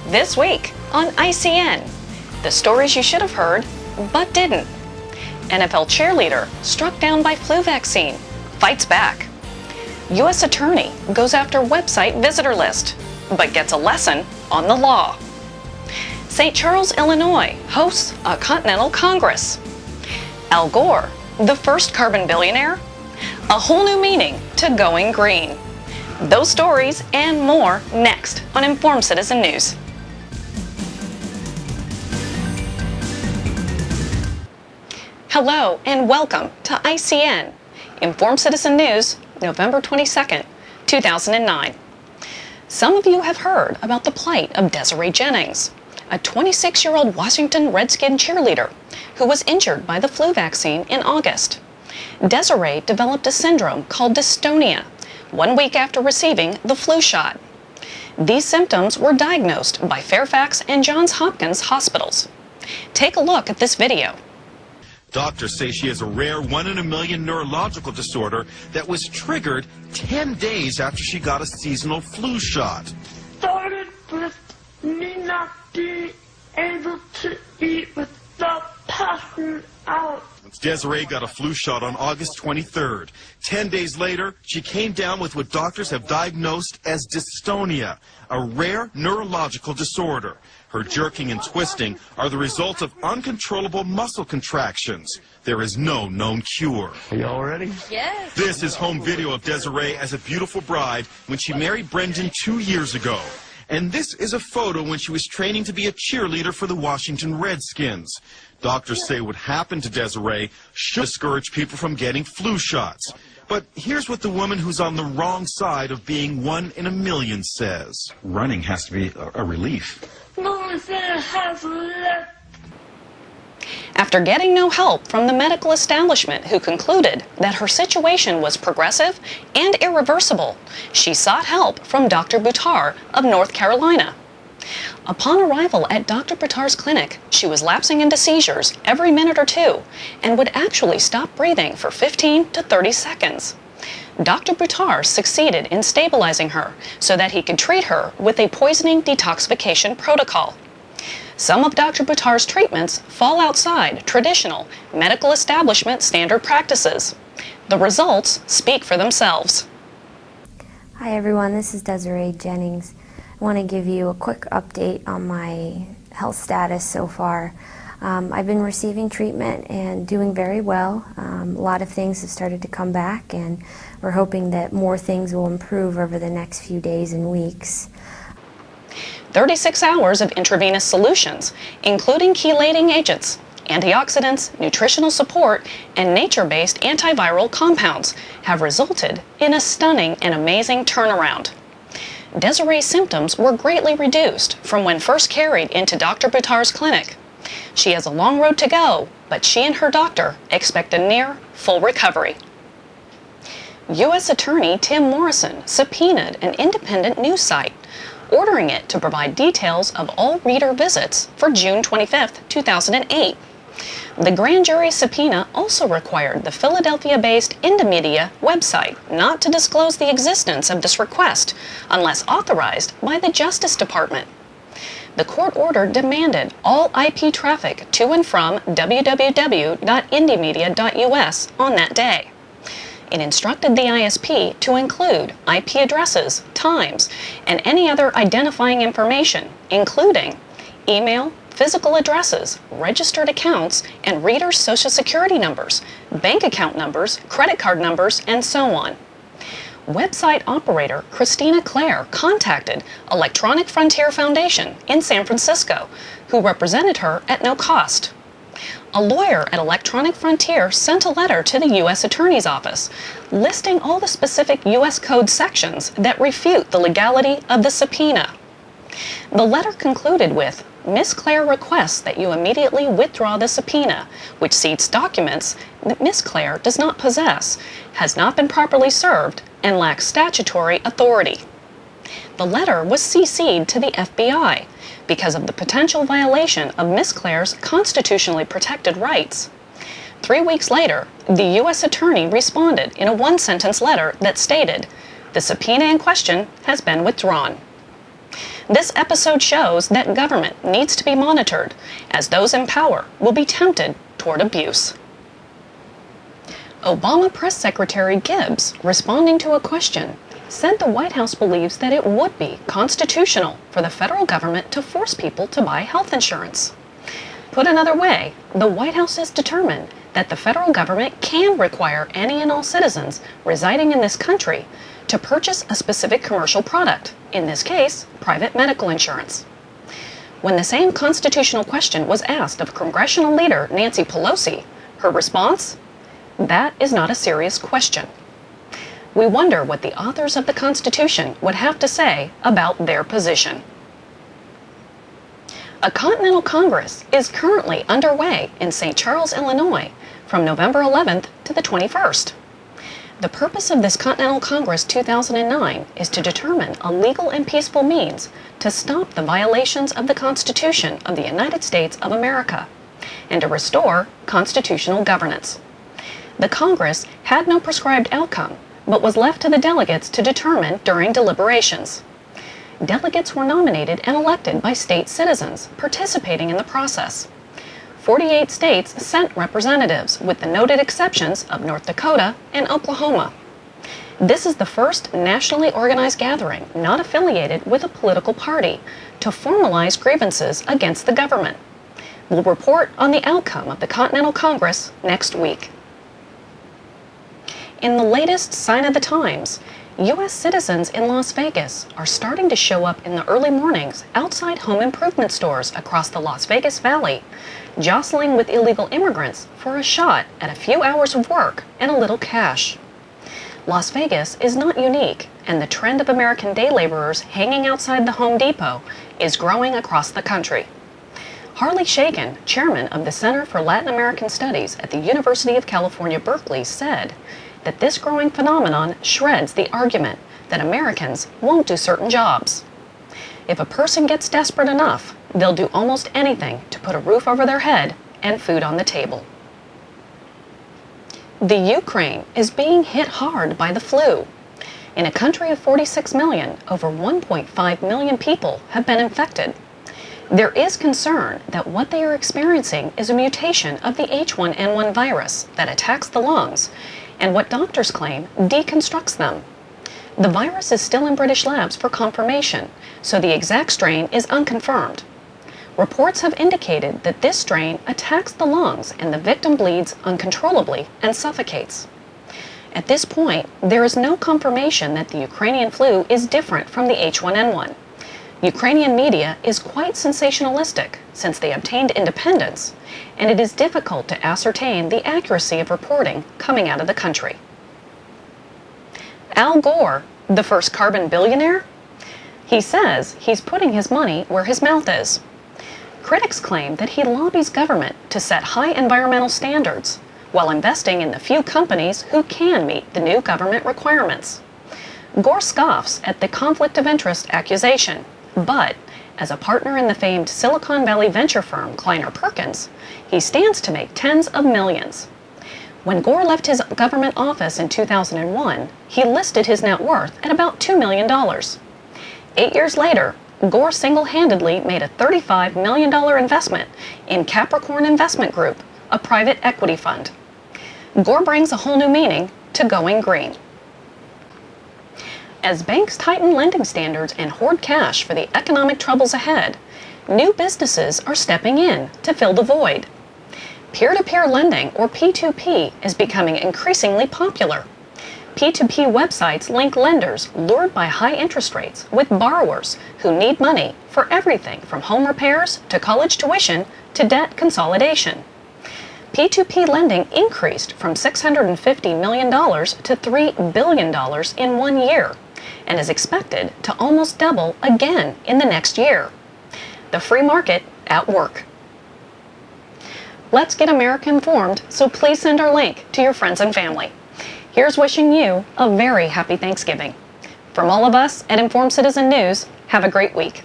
This week on ICN, the stories you should have heard but didn't. NFL cheerleader struck down by flu vaccine, fights back. U.S. attorney goes after website visitor list, but gets a lesson on the law. St. Charles, Illinois hosts a Continental Congress. Al Gore, the first carbon billionaire? A whole new meaning to going green. Those stories and more next on Informed Citizen News. Hello and welcome to ICN, Informed Citizen News, November 22nd, 2009. Some of you have heard about the plight of Desiree Jennings, a 26-year-old Washington Redskin cheerleader who was injured by the flu vaccine in August. Desiree developed a syndrome called dystonia 1 week after receiving the flu shot. These symptoms were diagnosed by Fairfax and Johns Hopkins hospitals. Take a look at this video. Doctors say she has a rare 1 in a million neurological disorder that was triggered 10 days after she got a seasonal flu shot. Started with me not being able to eat without passing out. Desiree got a flu shot on August 23rd. 10 days later, she came down with what doctors have diagnosed as dystonia, a rare neurological disorder. Her jerking and twisting are the result of uncontrollable muscle contractions. There is no known cure. Are you all ready? Yes. This is home video of Desiree as a beautiful bride when she married Brendan 2 years ago. And this is a photo when she was training to be a cheerleader for the Washington Redskins. Doctors say what happened to Desiree should discourage people from getting flu shots. But here's what the woman who's on the wrong side of being 1 in a million says. Running has to be a relief. No one said it has left. After getting no help from the medical establishment who concluded that her situation was progressive and irreversible, she sought help from Dr. Buttar of North Carolina. Upon arrival at Dr. Buttar's clinic, she was lapsing into seizures every minute or two and would actually stop breathing for 15 to 30 seconds. Dr. Buttar succeeded in stabilizing her so that he could treat her with a poisoning detoxification protocol. Some of Dr. Buttar's treatments fall outside traditional medical establishment standard practices. The results speak for themselves. Hi everyone, this is Desiree Jennings. I want to give you a quick update on my health status so far. I've been receiving treatment and doing very well. A lot of things have started to come back, and we're hoping that more things will improve over the next few days and weeks. 36 hours of intravenous solutions, including chelating agents, antioxidants, nutritional support, and nature-based antiviral compounds, have resulted in a stunning and amazing turnaround. Desiree's symptoms were greatly reduced from when first carried into Dr. Buttar's clinic. She has a long road to go, but she and her doctor expect a near full recovery. U.S. Attorney Tim Morrison subpoenaed an independent news site, ordering it to provide details of all reader visits for June 25, 2008. The grand jury subpoena also required the Philadelphia-based Indymedia website not to disclose the existence of this request unless authorized by the Justice Department. The court order demanded all IP traffic to and from www.indymedia.us on that day. It instructed the ISP to include IP addresses, times, and any other identifying information, including email, physical addresses, registered accounts, and readers' social security numbers, bank account numbers, credit card numbers, and so on. Website operator Christina Clare contacted Electronic Frontier Foundation in San Francisco, who represented her at no cost. A lawyer at Electronic Frontier sent a letter to the U.S. Attorney's Office listing all the specific U.S. Code sections that refute the legality of the subpoena. The letter concluded with, "Ms. Clare requests that you immediately withdraw the subpoena, which seeks documents that Ms. Clare does not possess, has not been properly served, and lacks statutory authority." The letter was CC'd to the FBI because of the potential violation of Ms. Clare's constitutionally protected rights. 3 weeks later, the U.S. Attorney responded in a one-sentence letter that stated, "The subpoena in question has been withdrawn." This episode shows that government needs to be monitored, as those in power will be tempted toward abuse. Obama Press Secretary Gibbs, responding to a question, said the White House believes that it would be constitutional for the federal government to force people to buy health insurance. Put another way, the White House is determined that the federal government can require any and all citizens residing in this country to purchase a specific commercial product, in this case, private medical insurance. When the same constitutional question was asked of Congressional leader Nancy Pelosi, her response? That is not a serious question. We wonder what the authors of the Constitution would have to say about their position. A Continental Congress is currently underway in St. Charles, Illinois, from November 11th to the 21st. The purpose of this Continental Congress 2009 is to determine a legal and peaceful means to stop the violations of the Constitution of the United States of America and to restore constitutional governance. The Congress had no prescribed outcome, but was left to the delegates to determine during deliberations. Delegates were nominated and elected by state citizens participating in the process. 48 states sent representatives, with the noted exceptions of North Dakota and Oklahoma. This is the first nationally organized gathering not affiliated with a political party to formalize grievances against the government. We'll report on the outcome of the Continental Congress next week. In the latest sign of the times, U.S. citizens in Las Vegas are starting to show up in the early mornings outside home improvement stores across the Las Vegas Valley, jostling with illegal immigrants for a shot at a few hours of work and a little cash. Las Vegas is not unique, and the trend of American day laborers hanging outside the Home Depot is growing across the country. Harley Shaken, chairman of the Center for Latin American Studies at the University of California, Berkeley, said that this growing phenomenon shreds the argument that Americans won't do certain jobs. If a person gets desperate enough, they'll do almost anything to put a roof over their head and food on the table. The Ukraine is being hit hard by the flu. In a country of 46 million, over 1.5 million people have been infected. There is concern that what they are experiencing is a mutation of the H1N1 virus that attacks the lungs and what doctors claim deconstructs them. The virus is still in British labs for confirmation, so the exact strain is unconfirmed. Reports have indicated that this strain attacks the lungs and the victim bleeds uncontrollably and suffocates. At this point, there is no confirmation that the Ukrainian flu is different from the H1N1. Ukrainian media is quite sensationalistic since they obtained independence, and it is difficult to ascertain the accuracy of reporting coming out of the country. Al Gore, the first carbon billionaire? He says he's putting his money where his mouth is. Critics claim that he lobbies government to set high environmental standards while investing in the few companies who can meet the new government requirements. Gore scoffs at the conflict of interest accusation, but as a partner in the famed Silicon Valley venture firm Kleiner Perkins, he stands to make tens of millions. When Gore left his government office in 2001, he listed his net worth at about $2 million. 8 years later, Gore single-handedly made a $35 million investment in Capricorn Investment Group, a private equity fund. Gore brings a whole new meaning to going green. As banks tighten lending standards and hoard cash for the economic troubles ahead, new businesses are stepping in to fill the void. Peer-to-peer lending, or P2P, is becoming increasingly popular. P2P websites link lenders lured by high interest rates with borrowers who need money for everything from home repairs to college tuition to debt consolidation. P2P lending increased from $650 million to $3 billion in 1 year and is expected to almost double again in the next year. The free market at work. Let's get America informed, so please send our link to your friends and family. Here's wishing you a very happy Thanksgiving. From all of us at Informed Citizen News, have a great week.